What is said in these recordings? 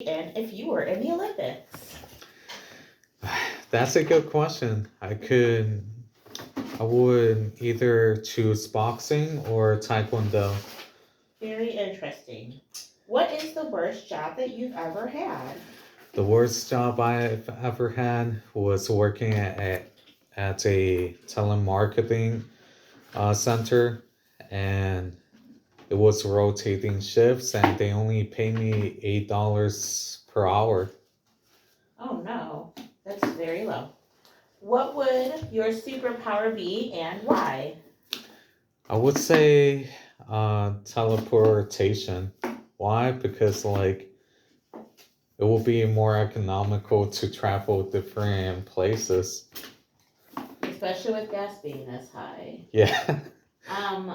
and if you were in the Olympics? That's a good question. I would either choose boxing or taekwondo. Very interesting. What is the worst job that you've ever had? The worst job I've ever had was working at a telemarketing center, and it was rotating shifts, and they only pay me $8 per hour. Oh no, that's very low. What would your superpower be and why? I would say teleportation. Why? Because like it will be more economical to travel different places. Especially with gas being this high. Yeah.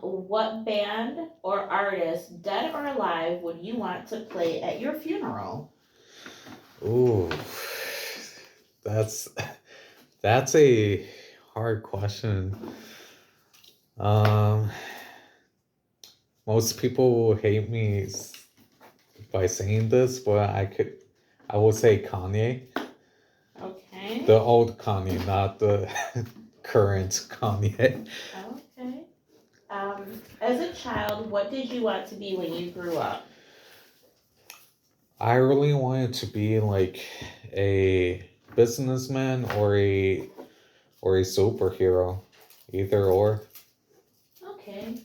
What band or artist, dead or alive, would you want to play at your funeral? Ooh, that's that's a hard question. Um, Most people will hate me by saying this, but I would say Kanye, Okay. the old Kanye, not the current Kanye. Okay. As a child, what did you want to be when you grew up? I really wanted to be like a businessman or a superhero, either or. Okay.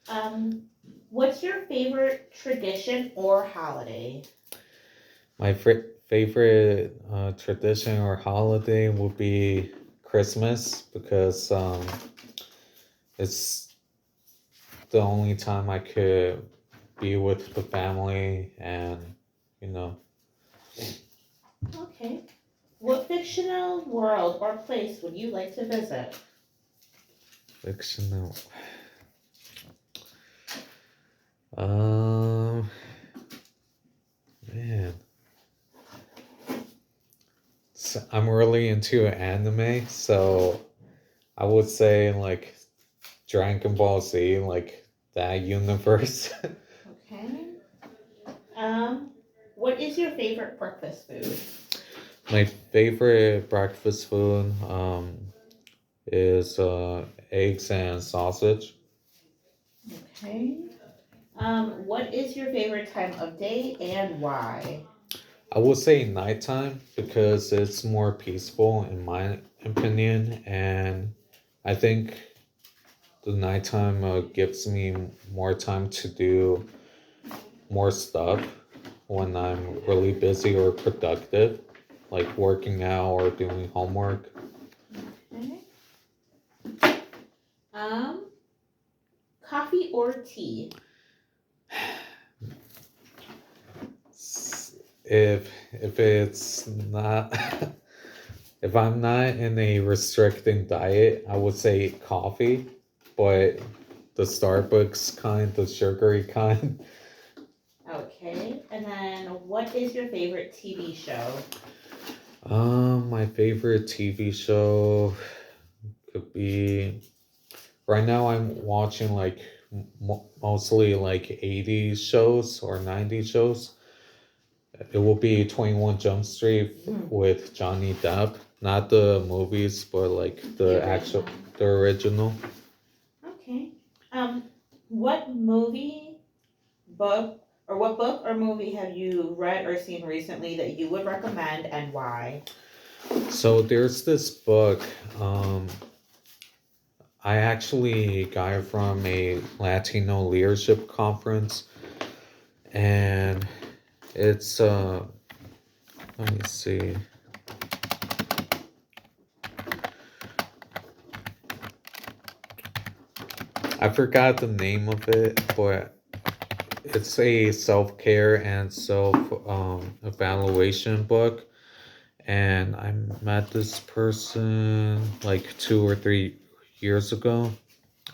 Um, what's your favorite tradition or holiday? My favorite tradition or holiday would be Christmas because it's the only time I could be with the family and you know Okay. What fictional world or place would you like to visit? fictional. Um, man, I'm really into anime, so I would say like Dragon Ball Z, like that universe. Okay. Um, what is your favorite breakfast food? My favorite breakfast food is eggs and sausage. Okay. What is your favorite time of day and why? I would say nighttime because it's more peaceful in my opinion, and I think the nighttime gives me more time to do more stuff when I'm really busy or productive, like working out or doing homework. Okay. Um, coffee or tea? If it's not if I'm not in a restricting diet, I would say coffee, but the Starbucks kind, the sugary kind. Okay. And then what is your favorite TV show? My favorite TV show could be right now. I'm watching like mostly like 80s shows or 90s shows. It will be 21 Jump Street Hmm, with Johnny Depp, not the movies, but like the the actual, original. the original. Okay. What movie, book, or what book or movie have you read or seen recently that you would recommend and why? So there's this book. Um, I actually got it from a Latino leadership conference, and it's let me see. I forgot the name of it, but it's a self care and self evaluation book. And I met this person like 2 or 3 years ago.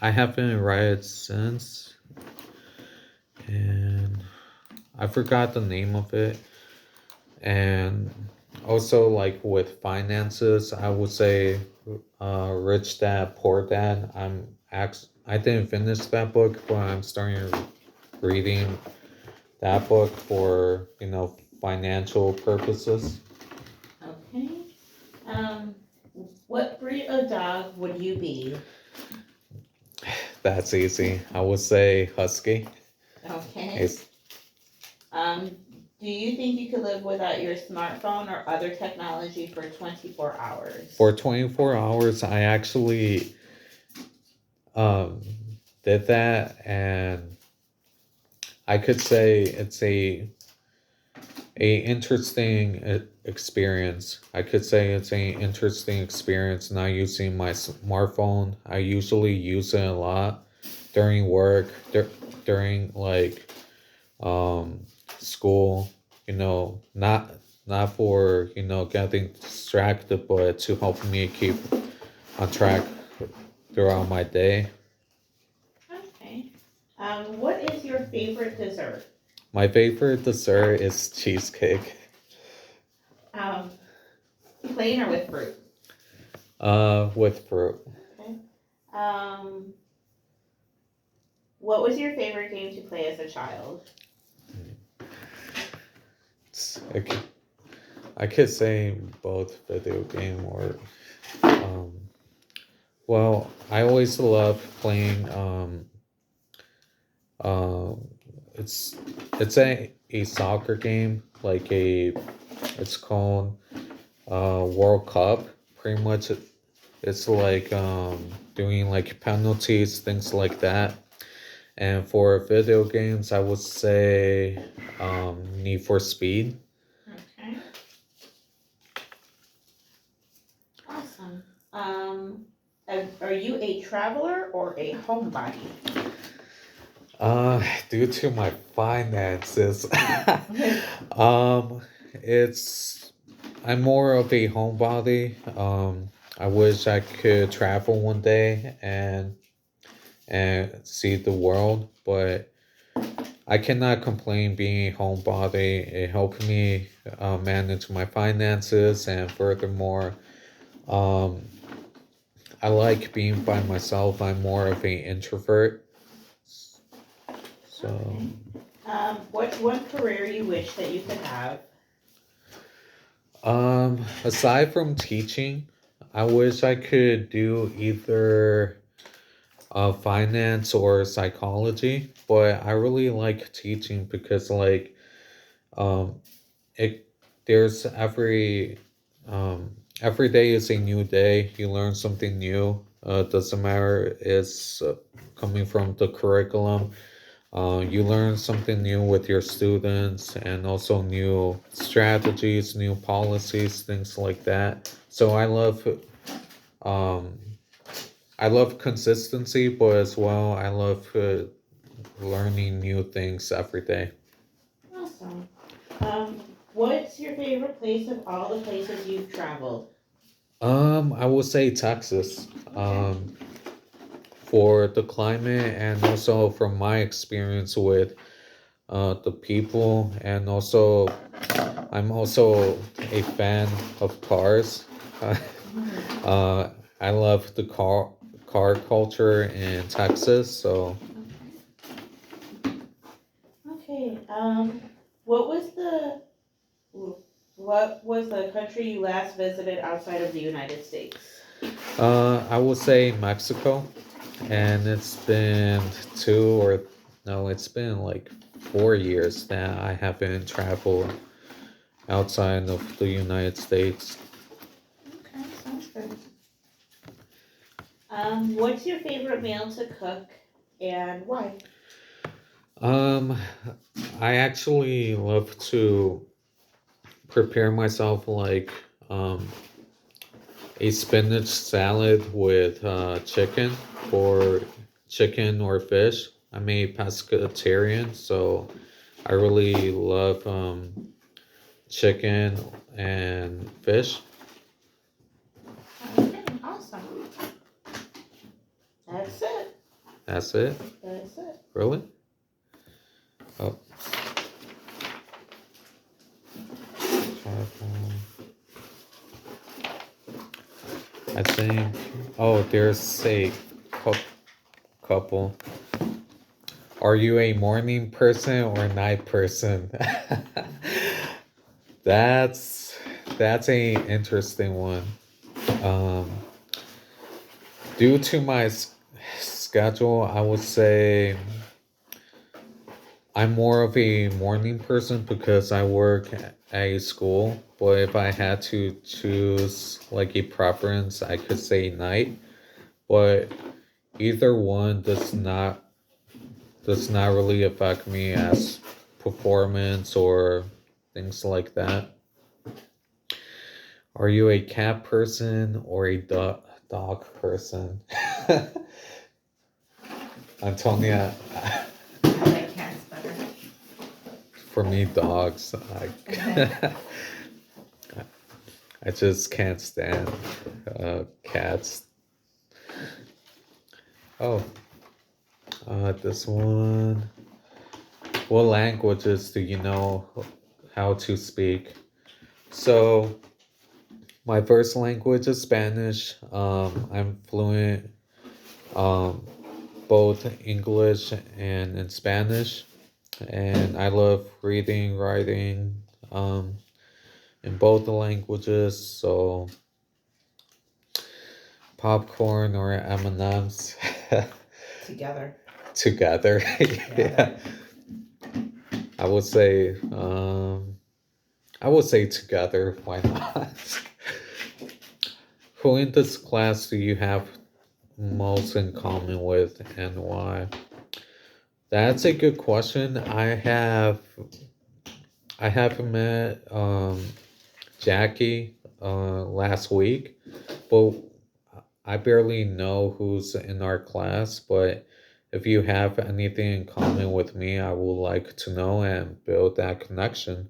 I haven't read it since, and I forgot the name of it. And also, like with finances, I would say Rich Dad Poor Dad. I didn't finish that book, but I'm starting reading that book for financial purposes. Okay. Um, what breed of dog would you be? That's easy. I would say husky. Okay. It's, Um, do you think you could live without your smartphone or other technology for 24 hours? for 24 hours, I actually um, did that, and I could say it's a interesting experience. I could say it's a interesting experience not using my smartphone. I usually use it a lot during work, during like um school, not for, getting distracted, but to help me keep on track throughout my day. Okay. What is your favorite dessert? My favorite dessert is cheesecake. Um, plain or with fruit? With fruit. Okay. Um, what was your favorite game to play as a child? I could, I could say both video game or um well, I always love playing um it's it's a soccer game, like a it's called World Cup. Pretty much it's like doing like penalties, things like that. And for video games, I would say Need for Speed. Okay. Awesome. Are you a traveler or a homebody? Uh, due to my finances, um, it's I'm more of a homebody. I wish I could travel one day and see the world, but I cannot complain being a homebody. It helped me manage my finances, and furthermore, um, I like being by myself. I'm more of an introvert, so. Okay. What's one career you wish that you could have? Aside from teaching, I wish I could do either finance or psychology, but I really like teaching because um it there's every day is a new day. You learn something new. Doesn't matter it's coming from the curriculum. You learn something new with your students and also new strategies, new policies, things like that. So um, I love consistency, but as well, I love learning new things every day. Awesome. What's your favorite place of all the places you've traveled? I will say Texas. Okay. For the climate and also from my experience with the people, and also I'm also a fan of cars. Mhm. uh, I love the car culture in Texas. So Okay. What was the what was the country you last visited outside of the United States? I will say Mexico, and it's been two or no, it's been like 4 years that I haven't traveled outside of the United States. Okay, sounds good. What's your favorite meal to cook and why? Um, I actually love to prepare myself like um, a spinach salad with chicken or fish. I'm a pescatarian, so I really love chicken and fish. Okay, awesome. That's it. That's it. That's it. Really? Oh, I think. Oh, there's a cou- couple. Are you a morning person or night person? That's a interesting one. Um, Due to my schedule, I would say I'm more of a morning person because I work at a school. But if I had to choose like a preference, I could say night. But either one does not really affect me as performance or things like that. Are you a cat person or a dog person? Antonia, I like cats better. for me, dogs. I just can't stand cats. Oh, this one. What languages do you know how to speak? So, my first language is Spanish. I'm fluent um, both English and in Spanish, and I love reading, writing in both the languages. So, popcorn or M&Ms Together. together. Yeah, I would say together. Why not? Who in this class do you have most in common with and why? That's a good question. I have met Jackie last week, but I barely know who's in our class. But if you have anything in common with me, I would like to know and build that connection.